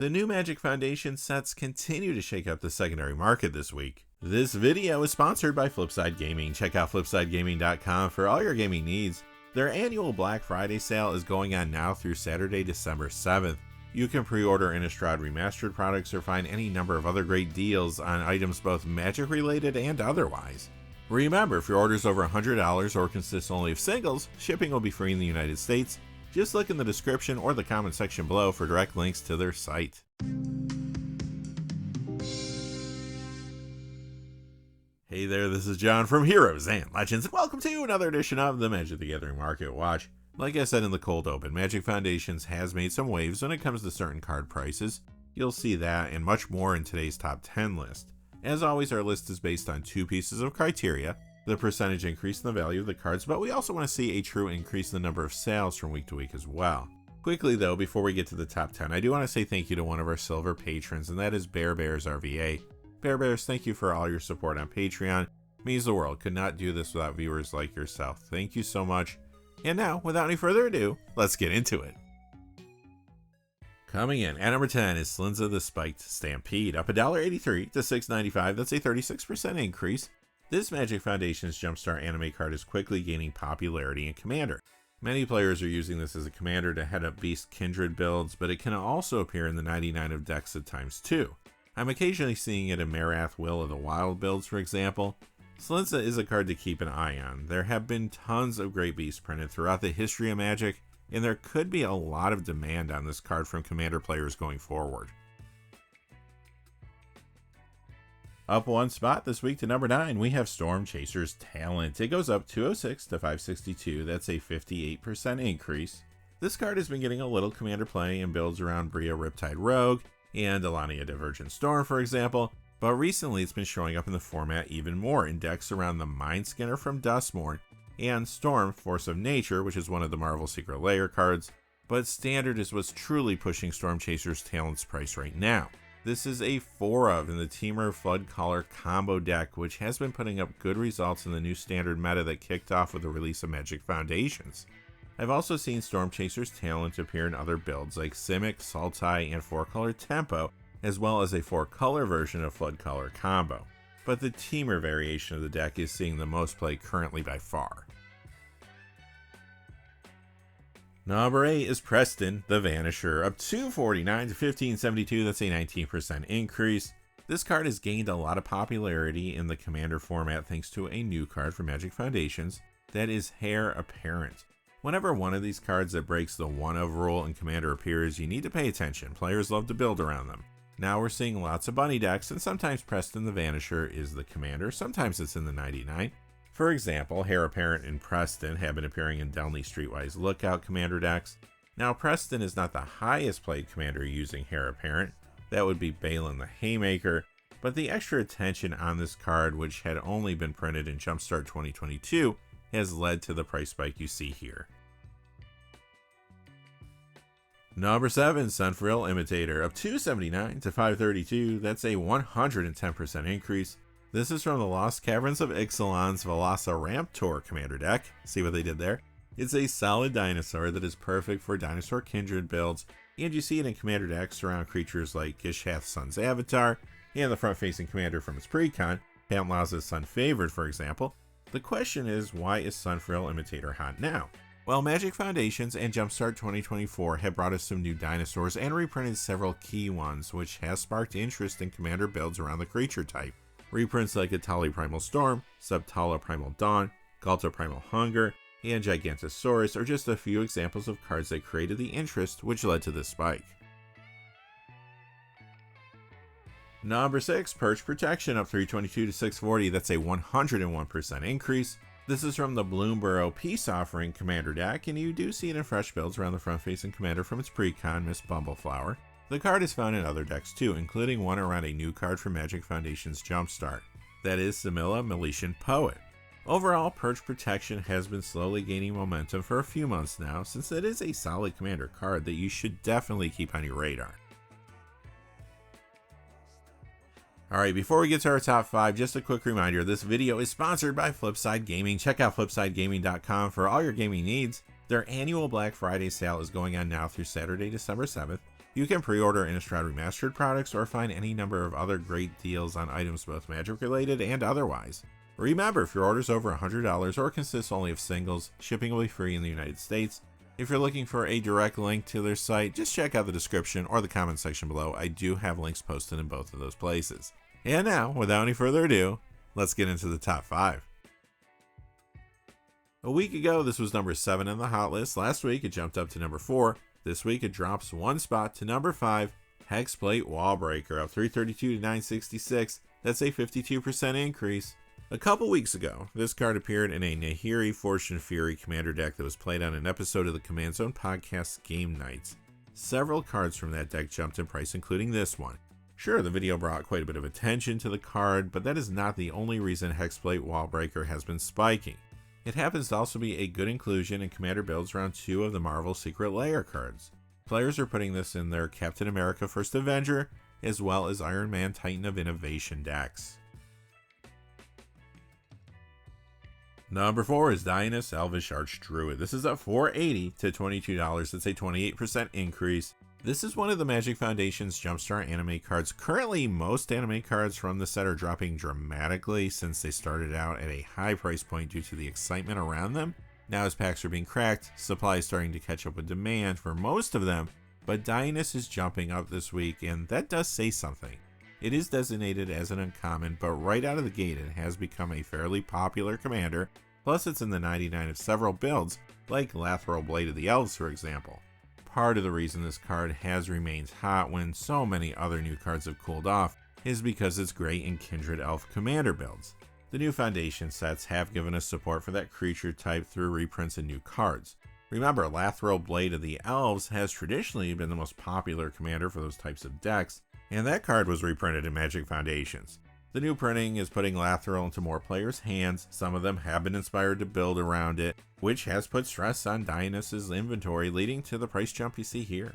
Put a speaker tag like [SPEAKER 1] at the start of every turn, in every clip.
[SPEAKER 1] The new Magic Foundation sets continue to shake up the secondary market this week. This video is sponsored by Flipside Gaming. Check out flipsidegaming.com for all your gaming needs. Their annual Black Friday sale is going on now through Saturday, December 7th. You can pre-order Innistrad Remastered products or find any number of other great deals on items both Magic related and otherwise. Remember, if your order is over $100 or consists only of singles, shipping will be free in the United States. Just look in the description or the comment section below for direct links to their site. Hey there, this is John from Heroes and Legends, and welcome to another edition of the Magic the Gathering Market Watch. Like I said in the cold open, Magic Foundations has made some waves when it comes to certain card prices. You'll see that and much more in today's top 10 list. As always, our list is based on two pieces of criteria: the percentage increase in the value of the cards, but we also want to see a true increase in the number of sales from week to week as well. Quickly though, before we get to the top 10, I do want to say thank you to one of our silver patrons, and that is BearBearsRVA. Bear Bears, thank you for all your support on Patreon. It means the world. Could not do this without viewers like yourself. Thank you so much. And now, without any further ado, let's get into it. Coming in at number 10 is Slinza the Spiked Stampede, up $1.83 to $6.95. That's a 36% increase. This Magic Foundation's Jumpstart anime card is quickly gaining popularity in Commander. Many players are using this as a commander to head up Beast Kindred builds, but it can also appear in the 99 of decks at times too. I'm occasionally seeing it in Marath Will of the Wild builds, for example. Slinza is a card to keep an eye on. There have been tons of great beasts printed throughout the history of Magic, and there could be a lot of demand on this card from Commander players going forward. Up one spot this week to number 9, we have Storm Chaser's Talent. It goes up 206 to 562. That's a 58% increase. This card has been getting a little Commander play and builds around Bria Riptide Rogue and Alania Divergent Storm, for example, but recently it's been showing up in the format even more in decks around the Mind Skinner from Duskmourn and Storm Force of Nature, which is one of the Marvel Secret Lair cards, but Standard is what's truly pushing Storm Chaser's Talent's price right now. This is a 4 of in the Temur Floodcaller combo deck, which has been putting up good results in the new Standard meta that kicked off with the release of Magic Foundations. I've also seen Storm Chaser's Talent appear in other builds like Simic, Sultai, and 4-color Tempo, as well as a 4-color version of Floodcaller combo. But the Temur variation of the deck is seeing the most play currently by far. Number 8 is Preston the Vanisher, up $2.49 to $15.72. That's a 19% increase. This card has gained a lot of popularity in the Commander format thanks to a new card for Magic Foundations that is Heir Apparent. Whenever one of these cards that breaks the 1 of rule in Commander appears, you need to pay attention. Players love to build around them. Now we're seeing lots of bunny decks, and sometimes Preston the Vanisher is the Commander, sometimes it's in the 99. For example, Heir Apparent and Preston have been appearing in Delney Streetwise Lookout Commander decks. Now Preston is not the highest played Commander using Heir Apparent, that would be Balin the Haymaker, but the extra attention on this card, which had only been printed in Jumpstart 2022, has led to the price spike you see here. Number 7, Sunfrill Imitator, up $2.79 to $5.32. That's a 110% increase. This is from the Lost Caverns of Ixalan's Velociraptor Commander deck. See what they did there? It's a solid dinosaur that is perfect for Dinosaur Kindred builds, and you see it in Commander decks around creatures like Gishath's Sun's Avatar, and the front-facing commander from its precon, Pantlaza's Sun Favored, for example. The question is, why is Sunfrill Imitator hot now? Well, Magic Foundations and Jumpstart 2024 have brought us some new dinosaurs and reprinted several key ones, which has sparked interest in Commander builds around the creature type. Reprints like Atali Primal Storm, Subtala Primal Dawn, Galta Primal Hunger, and Gigantosaurus are just a few examples of cards that created the interest, which led to this spike. Number 6, Perch Protection, up $3.22 to $6.40. That's a 101% increase. This is from the Bloomborough Peace Offering Commander deck, and you do see it in fresh builds around the front-facing commander from its precon, Miss Bumbleflower. The card is found in other decks too, including one around a new card for Magic Foundation's Jumpstart. That is Samilla Miletian Poet. Overall, Perch Protection has been slowly gaining momentum for a few months now, since it is a solid commander card that you should definitely keep on your radar. Alright, before we get to our top 5, just a quick reminder, this video is sponsored by Flipside Gaming. Check out flipsidegaming.com for all your gaming needs. Their annual Black Friday sale is going on now through Saturday, December 7th. You can pre-order Innistrad Remastered products or find any number of other great deals on items both Magic related and otherwise. Remember, if your order is over $100 or consists only of singles, shipping will be free in the United States. If you're looking for a direct link to their site, just check out the description or the comment section below. I do have links posted in both of those places. And now, without any further ado, let's get into the top 5. A week ago, this was number 7 in the hot list. Last week, it jumped up to number 4. This week, it drops 1 spot to number 5. Hexplate Wallbreaker, up 332 to 966. That's a 52% increase. A couple weeks ago, this card appeared in a Nahiri Fortune Fury commander deck that was played on an episode of the Command Zone podcast Game Nights. Several cards from that deck jumped in price, including this one. Sure, the video brought quite a bit of attention to the card, but that is not the only reason Hexplate Wallbreaker has been spiking. It happens to also be a good inclusion in commander builds around 2 of the Marvel Secret Lair cards. Players are putting this in their Captain America First Avenger, as well as Iron Man Titan of Innovation decks. Number 4 is Dionys Elvish Archdruid. This is up $4.80 to $22. That's a 28% increase. This is one of the Magic Foundation's Jumpstart anime cards. Currently, most anime cards from the set are dropping dramatically since they started out at a high price point due to the excitement around them. Now as packs are being cracked, supply is starting to catch up with demand for most of them, but Dionys is jumping up this week, and that does say something. It is designated as an uncommon, but right out of the gate it has become a fairly popular commander, plus it's in the 99 of several builds, like Lathril Blade of the Elves for example. Part of the reason this card has remained hot when so many other new cards have cooled off is because it's great in Kindred Elf commander builds. The new Foundation sets have given us support for that creature type through reprints and new cards. Remember, Lathril Blade of the Elves has traditionally been the most popular commander for those types of decks, and that card was reprinted in Magic Foundations. The new printing is putting Lathril into more players' hands. Some of them have been inspired to build around it, which has put stress on Dionys' inventory, leading to the price jump you see here.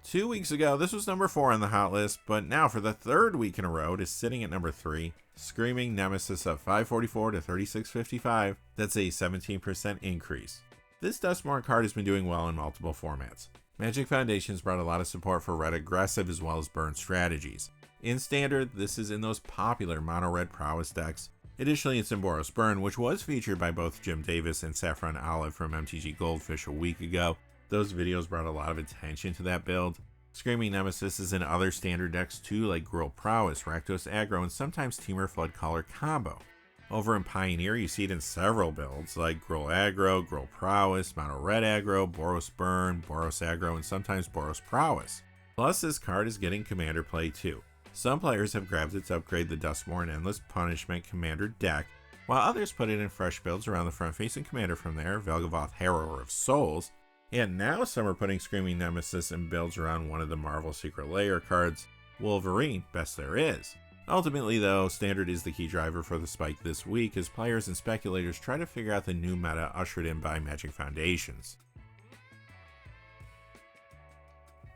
[SPEAKER 1] 2 weeks ago, this was number 4 on the hot list, but now for the 3rd week in a row, it is sitting at number 3. Screaming Nemesis up $5.44 to $36.55. That's a 17% increase. This Duskmourn card has been doing well in multiple formats. Magic Foundations brought a lot of support for red aggressive as well as burn strategies. In Standard, this is in those popular mono-red prowess decks. Additionally, it's in Boros Burn, which was featured by both Jim Davis and Saffron Olive from MTG Goldfish a week ago. Those videos brought a lot of attention to that build. Screaming Nemesis is in other Standard decks too, like Gruul Prowess, Rakdos Aggro, and sometimes Temur Floodcaller combo. Over in Pioneer, you see it in several builds, like Gruul Aggro, Gruul Prowess, Mono Red Aggro, Boros Burn, Boros Aggro, and sometimes Boros Prowess. Plus, this card is getting commander play too. Some players have grabbed it to upgrade the Duskmourn Endless Punishment commander deck, while others put it in fresh builds around the front-facing commander from there, Velgavoth Harrower of Souls, and now some are putting Screaming Nemesis in builds around one of the Marvel Secret Lair cards, Wolverine, Best There Is. Ultimately though, Standard is the key driver for the spike this week as players and speculators try to figure out the new meta ushered in by Magic Foundations.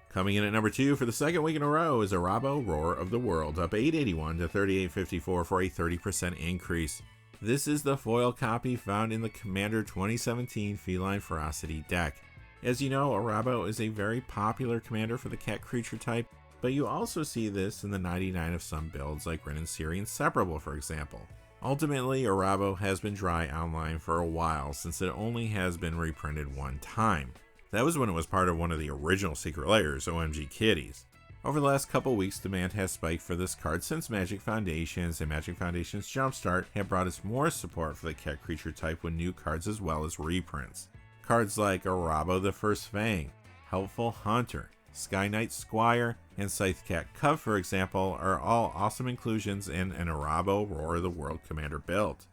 [SPEAKER 1] Coming in at number 2 for the 2nd week in a row is Arabo Roar of the World, up $8.81 to $38.54 for a 30% increase. This is the foil copy found in the Commander 2017 Feline Ferocity deck. As you know, Arabo is a very popular commander for the cat creature type, but you also see this in the 99 of some builds like Ren and Ciri Inseparable for example. Ultimately, Arabo has been dry online for a while since it only has been reprinted one time. That was when it was part of one of the original Secret Lairs, OMG Kitties. Over the last couple weeks, demand has spiked for this card since Magic Foundations and Magic Foundations Jumpstart have brought us more support for the cat creature type with new cards as well as reprints. Cards like Arabo the First Fang, Helpful Hunter, Sky Knight Squire, and Scythe Cat Cub, for example, are all awesome inclusions in an Arabo Roar of the World commander build.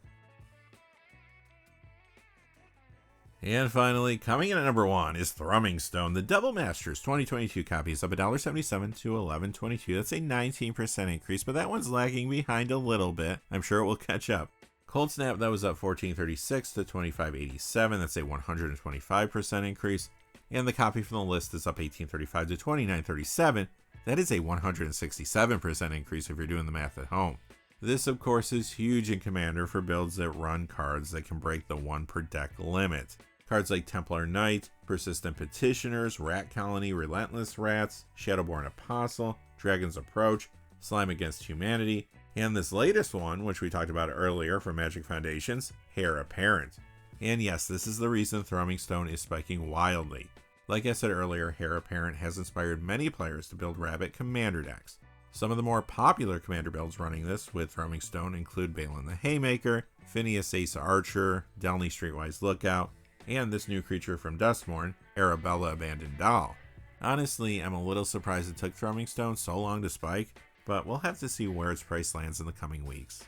[SPEAKER 1] And finally, coming in at number 1 is Thrumming Stone. The Double Masters 2022 copy is up $1.77 to $11.22. That's a 19% increase, but that one's lagging behind a little bit. I'm sure it will catch up. Cold Snap, that was up $14.36 to $25.87. That's a 125% increase. And the copy from the list is up $18.35 to $29.37. That is a 167% increase if you're doing the math at home. This, of course, is huge in Commander for builds that run cards that can break the 1 per deck limit. Cards like Templar Knight, Persistent Petitioners, Rat Colony, Relentless Rats, Shadowborn Apostle, Dragon's Approach, Slime Against Humanity, and this latest one, which we talked about earlier from Magic Foundations, Heir Apparent. And yes, this is the reason Thrumming Stone is spiking wildly. Like I said earlier, Heir Apparent has inspired many players to build Rabbit Commander decks. Some of the more popular Commander builds running this with Thrumming Stone include Balin the Haymaker, Phineas Ace Archer, Delny Streetwise Lookout, and this new creature from Duskmourn, Arabella Abandoned Doll. Honestly, I'm a little surprised it took Thrumming Stone so long to spike, but we'll have to see where its price lands in the coming weeks.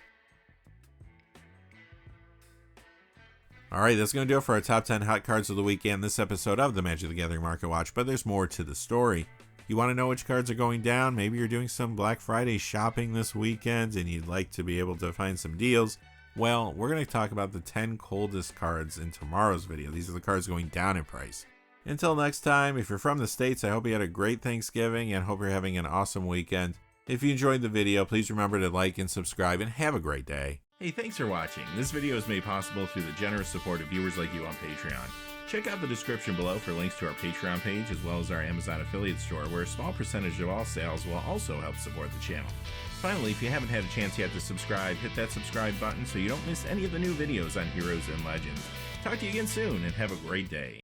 [SPEAKER 1] Alright, that's going to do it for our top 10 hot cards of the week and this episode of the Magic the Gathering Market Watch, but there's more to the story. You want to know which cards are going down? Maybe you're doing some Black Friday shopping this weekend and you'd like to be able to find some deals. Well, we're going to talk about the 10 coldest cards in tomorrow's video. These are the cards going down in price. Until next time, if you're from the States, I hope you had a great Thanksgiving and hope you're having an awesome weekend. If you enjoyed the video, please remember to like and subscribe and have a great day. Hey, thanks for watching. This video is made possible through the generous support of viewers like you on Patreon. Check out the description below for links to our Patreon page as well as our Amazon affiliate store, where a small percentage of all sales will also help support the channel. Finally, if you haven't had a chance yet to subscribe, hit that subscribe button so you don't miss any of the new videos on Heroes and Legends. Talk to you again soon and have a great day.